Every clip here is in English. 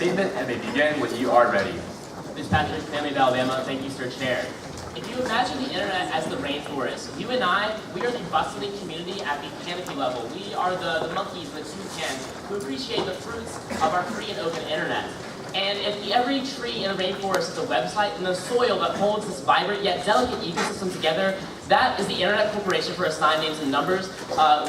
statement and may begin when you are ready. Fitzpatrick, family of Alabama, thank you, Sir Chair. If you imagine the internet as the rainforest, you and I, we are the bustling community at the canopy level. We are the monkeys and the toucans who appreciate the fruits of our free and open internet. And if every tree in a rainforest is a website, and the soil that holds this vibrant yet delicate ecosystem together, that is the Internet Corporation for Assigned Names and Numbers,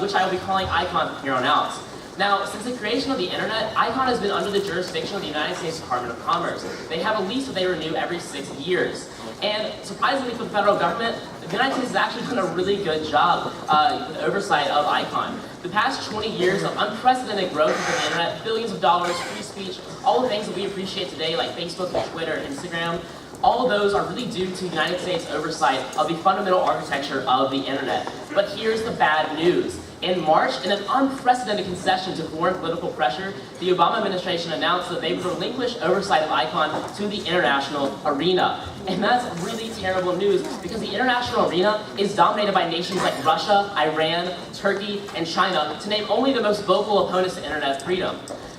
which I will be calling ICON from here on out. Now, since the creation of the internet, ICON has been under the jurisdiction of the United States Department of Commerce. They have a lease that they renew every 6 years. And surprisingly for the federal government, the United States has actually done a really good job with oversight of ICON. The past 20 years of unprecedented growth of the internet, billions of dollars, free speech, all the things that we appreciate today like Facebook, Twitter, Instagram, all of those are really due to the United States oversight of the fundamental architecture of the internet. But here's the bad news. In March, in an unprecedented concession to foreign political pressure, the Obama administration announced that they would relinquish oversight of ICON to the international arena. And that's really terrible news because the international arena is dominated by nations like Russia, Iran, Turkey, and China, to name only the most vocal opponents to internet freedom.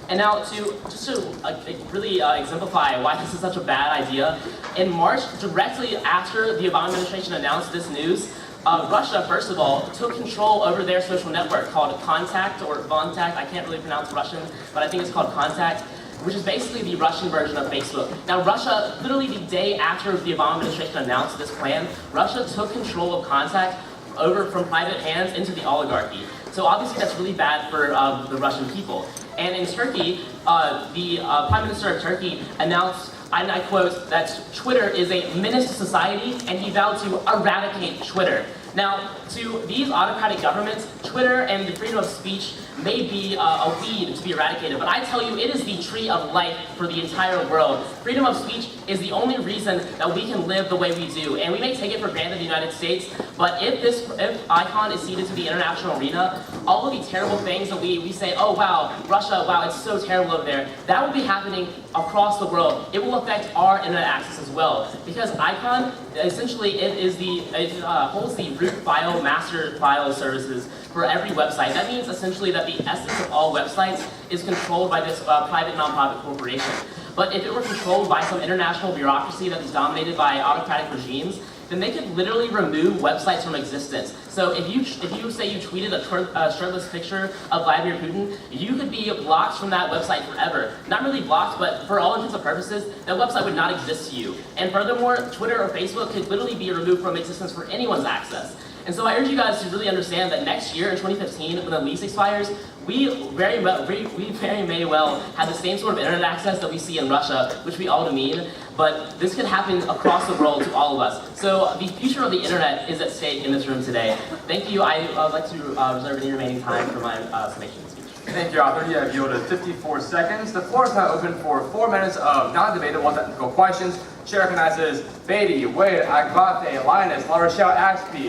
And now, just to really exemplify why this is such a bad idea, in March, directly after the Obama administration announced this news, Russia, first of all, took control over their social network called Contact or Vontact. I can't really pronounce Russian, but I think it's called Contact, which is basically the Russian version of Facebook. Now, Russia, literally the day after the Obama administration announced this plan, Russia took control of Contact over from private hands into the oligarchy. So obviously that's really bad for the Russian people. And in Turkey, the Prime Minister of Turkey announced, and I quote, that Twitter is a menace to society, and he vowed to eradicate Twitter. Now, to these autocratic governments, Twitter and the freedom of speech may be a weed to be eradicated, but I tell you, it is the tree of life for the entire world. Freedom of speech is the only reason that we can live the way we do, and we may take it for granted in the United States, but if ICON is ceded to the international arena, all of the terrible things that we say, oh wow, Russia, wow, it's so terrible over there, that will be happening across the world. It will affect our internet access as well, because ICON, essentially, it holds the root file, master file services for every website. That means essentially that the essence of all websites is controlled by this private nonprofit corporation. But if it were controlled by some international bureaucracy that is dominated by autocratic regimes, then they could literally remove websites from existence. So if you say you tweeted a shirtless picture of Vladimir Putin, you could be blocked from that website forever. Not really blocked, but for all intents and purposes, that website would not exist to you. And furthermore, Twitter or Facebook could literally be removed from existence for anyone's access. And so I urge you guys to really understand that next year in 2015, when the lease expires, we very may well have the same sort of internet access that we see in Russia, which we all demean, but this could happen across the world to all of us. So the future of the internet is at stake in this room today. Thank you. I would like to reserve any remaining time for my summation speech. Thank you, author. You have yielded 54 seconds. The floor is now open for 4 minutes of non-debatable technical questions. Chair recognizes Beatty, Wade, Agbate, Linus, La Rochelle, Ashby.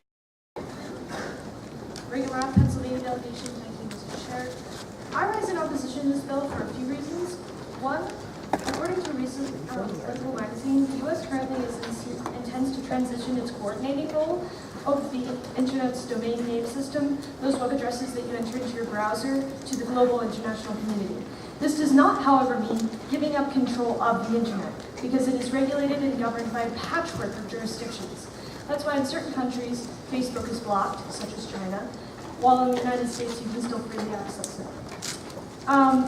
Around Pennsylvania delegation, thank you, Mr. Chair. I rise in opposition to this bill for a few reasons. One, according to a recent political magazine, the U.S. currently intends to transition its coordinating role of the Internet's domain name system, those web addresses that you enter into your browser, to the global international community. This does not, however, mean giving up control of the Internet, because it is regulated and governed by a patchwork of jurisdictions. That's why in certain countries, Facebook is blocked, such as China, while in the United States you can still freely access it.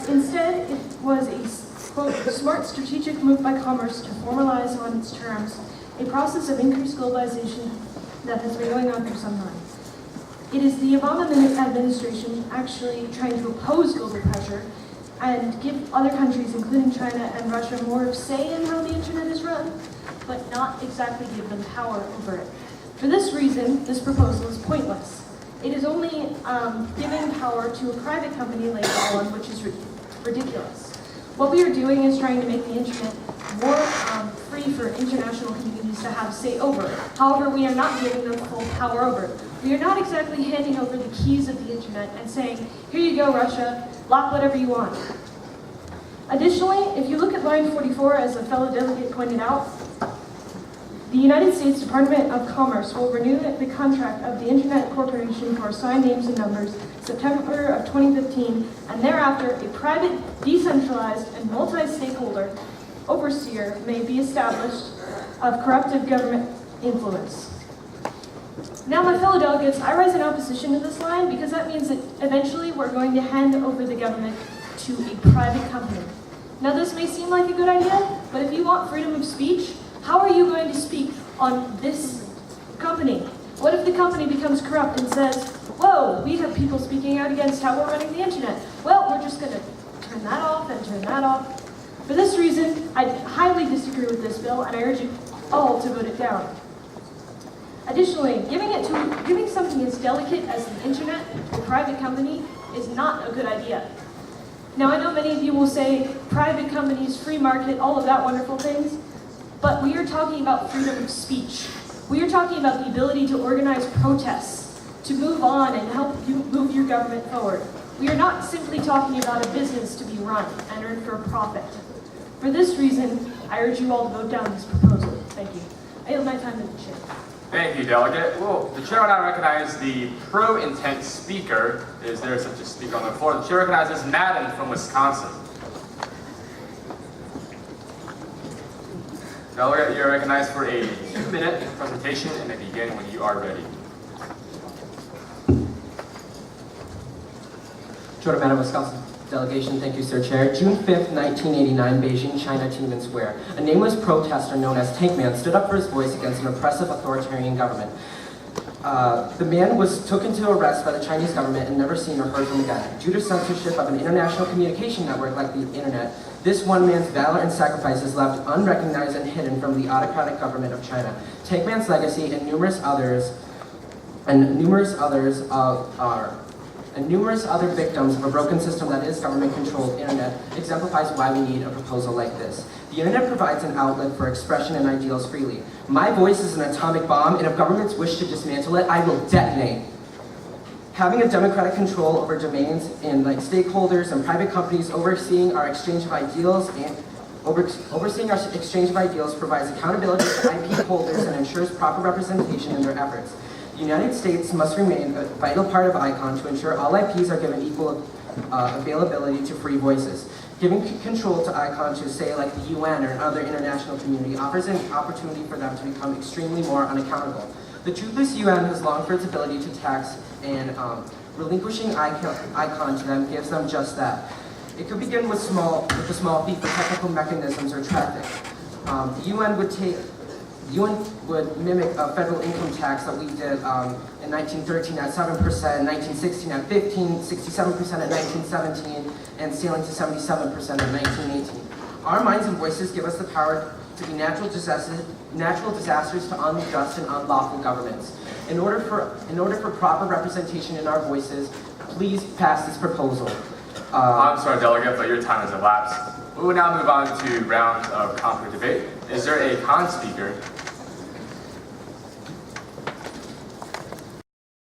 Instead, it was a, quote, smart strategic move by commerce to formalize on its terms a process of increased globalization that has been going on for some time. It is the Obama administration actually trying to oppose global pressure and give other countries, including China and Russia, more of say in how the internet is run, but not exactly give them power over it. For this reason, this proposal is pointless. It is only giving power to a private company like Golan, which is ridiculous. What we are doing is trying to make the internet more free for international communities to have say over it. However, we are not giving them full power over it. We are not exactly handing over the keys of the internet and saying, here you go, Russia, lock whatever you want. Additionally, if you look at line 44, as a fellow delegate pointed out, the United States Department of Commerce will renew the contract of the Internet Corporation for Assigned Names and Numbers September of 2015, and thereafter a private, decentralized, and multi-stakeholder overseer may be established of corruptive government influence. Now, my fellow delegates, I rise in opposition to this line because that means that eventually we're going to hand over the government to a private company. Now, this may seem like a good idea, but if you want freedom of speech, how are you going to speak on this company? What if the company becomes corrupt and says, whoa, we have people speaking out against how we're running the internet? Well, we're just going to turn that off and turn that off. For this reason, I highly disagree with this bill, and I urge you all to vote it down. Additionally, giving something as delicate as the internet to a private company is not a good idea. Now, I know many of you will say private companies, free market, all of that wonderful things, but we are talking about freedom of speech. We are talking about the ability to organize protests, to move on and help you move your government forward. We are not simply talking about a business to be run and earn for a profit. For this reason, I urge you all to vote down this proposal. Thank you. I yield my time to the chair. Thank you, Delegate. Well, the chair will now recognize the pro-intent speaker. Is there such a speaker on the floor? The chair recognizes Madden from Wisconsin. Delegate, you're recognized for a 2-minute presentation and may begin when you are ready. Jordan Madden, Wisconsin delegation, thank you, Sir Chair. June 5th, 1989, Beijing, China, Tiananmen Square. A nameless protester known as Tank Man stood up for his voice against an oppressive authoritarian government. The man was taken to arrest by the Chinese government and never seen or heard from again. Due to censorship of an international communication network like the internet, this one man's valor and sacrifice is left unrecognized and hidden from the autocratic government of China. Tank Man's legacy and numerous other victims of a broken system that is government-controlled internet exemplifies why we need a proposal like this. The internet provides an outlet for expression and ideals freely. My voice is an atomic bomb, and if governments wish to dismantle it, I will detonate. Having a democratic control over domains and stakeholders and private companies overseeing our exchange of ideals provides accountability to IP holders and ensures proper representation in their efforts. The United States must remain a vital part of ICON to ensure all IPs are given equal availability to free voices. Giving control to ICON to, say, like the UN or another international community offers an opportunity for them to become extremely more unaccountable. The toothless UN has longed for its ability to tax, and relinquishing ICON to them gives them just that. It could begin with a small fee for technical mechanisms or traffic. The UN would mimic a federal income tax that we did in 1913 at 7%, 1916 at 15%, 67% at 1917, and sailing to 77% in 1918. Our minds and voices give us the power to be natural disasters to unjust and unlawful governments. In order for proper representation in our voices, please pass this proposal. I'm sorry, Delegate, but your time has elapsed. We will now move on to round of conference debate. Is there a con speaker?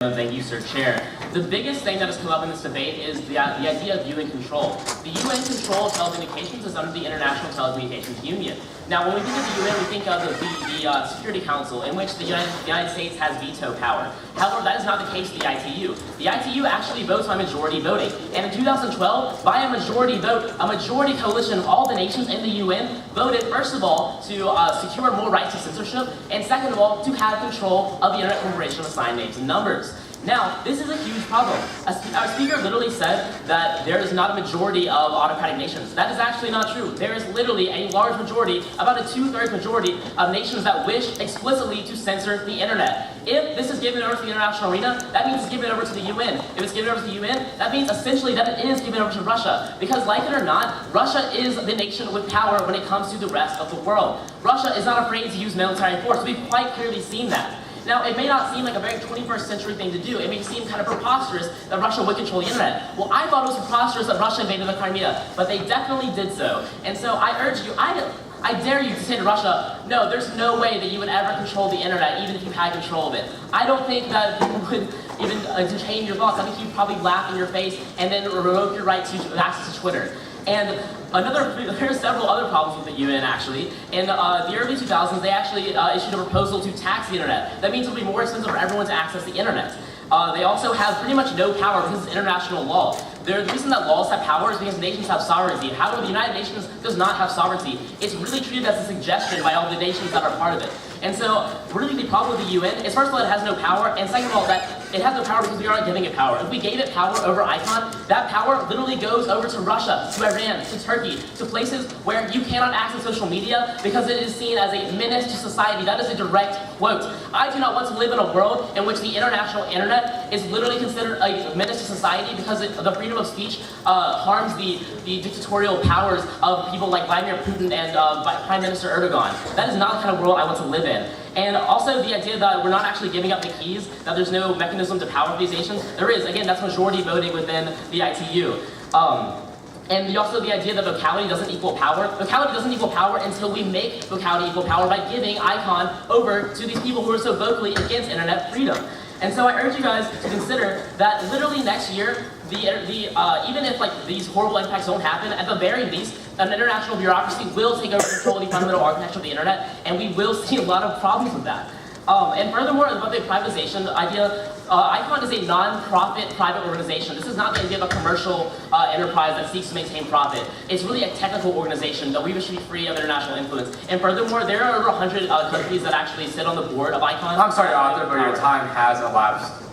Thank you, Sir Chair. The biggest thing that has come up in this debate is the idea of UN control. The UN control of telecommunications is under the International Telecommunications Union. Now, when we think of the UN, we think of the Security Council, in which the United States has veto power. However, that is not the case with the ITU. The ITU actually votes by majority voting. And in 2012, by a majority vote, a majority coalition of all the nations in the UN voted, first of all, to secure more rights to censorship, and second of all, to have control of the Internet Corporation of assigned names and numbers. Now, this is a huge problem. Our speaker literally said that there is not a majority of autocratic nations. That is actually not true. There is literally a large majority, about a 2/3 majority of nations that wish explicitly to censor the internet. If this is given over to the international arena, that means it's given over to the UN. If it's given over to the UN, that means essentially that it is given over to Russia. Because like it or not, Russia is the nation with power when it comes to the rest of the world. Russia is not afraid to use military force. We've quite clearly seen that. Now, it may not seem like a very 21st century thing to do. It may seem kind of preposterous that Russia would control the internet. Well, I thought it was preposterous that Russia invaded the Crimea, but they definitely did so. And so I urge you, I dare you to say to Russia, no, there's no way that you would ever control the internet, even if you had control of it. I don't think that you would even entertain your thoughts. I think you'd probably laugh in your face and then revoke your right to access to Twitter. And there are several other problems with the UN, actually. In the early 2000s, they actually issued a proposal to tax the internet. That means it'll be more expensive for everyone to access the internet. They also have pretty much no power because it's international law. The reason that laws have power is because nations have sovereignty. However, the United Nations does not have sovereignty. It's really treated as a suggestion by all the nations that are part of it. And so, really the problem with the UN is, first of all, it has no power, and second of all, that it has no power because we aren't giving it power. If we gave it power over ICON, that power literally goes over to Russia, to Iran, to Turkey, to places where you cannot access social media because it is seen as a menace to society. That is a direct quote. I do not want to live in a world in which the international internet is literally considered a menace to society because the freedom of speech harms the dictatorial powers of people like Vladimir Putin and Prime Minister Erdogan. That is not the kind of world I want to live in. And also the idea that we're not actually giving up the keys, that there's no mechanism to power these nations. There is. Again, that's majority voting within the ITU. And also the idea that vocality doesn't equal power. Vocality doesn't equal power until we make vocality equal power by giving ICON over to these people who are so vocally against internet freedom. And so I urge you guys to consider that literally next year, even if like these horrible impacts don't happen, at the very least, an international bureaucracy will take over control of the fundamental architecture of the internet, and we will see a lot of problems with that. And furthermore, about the privatization, the idea, ICON is a non-profit private organization. This is not the idea of a commercial enterprise that seeks to maintain profit. It's really a technical organization that we should be free of international influence. And furthermore, there are over 100 countries that actually sit on the board of ICON. I'm sorry, Arthur, but your time has elapsed.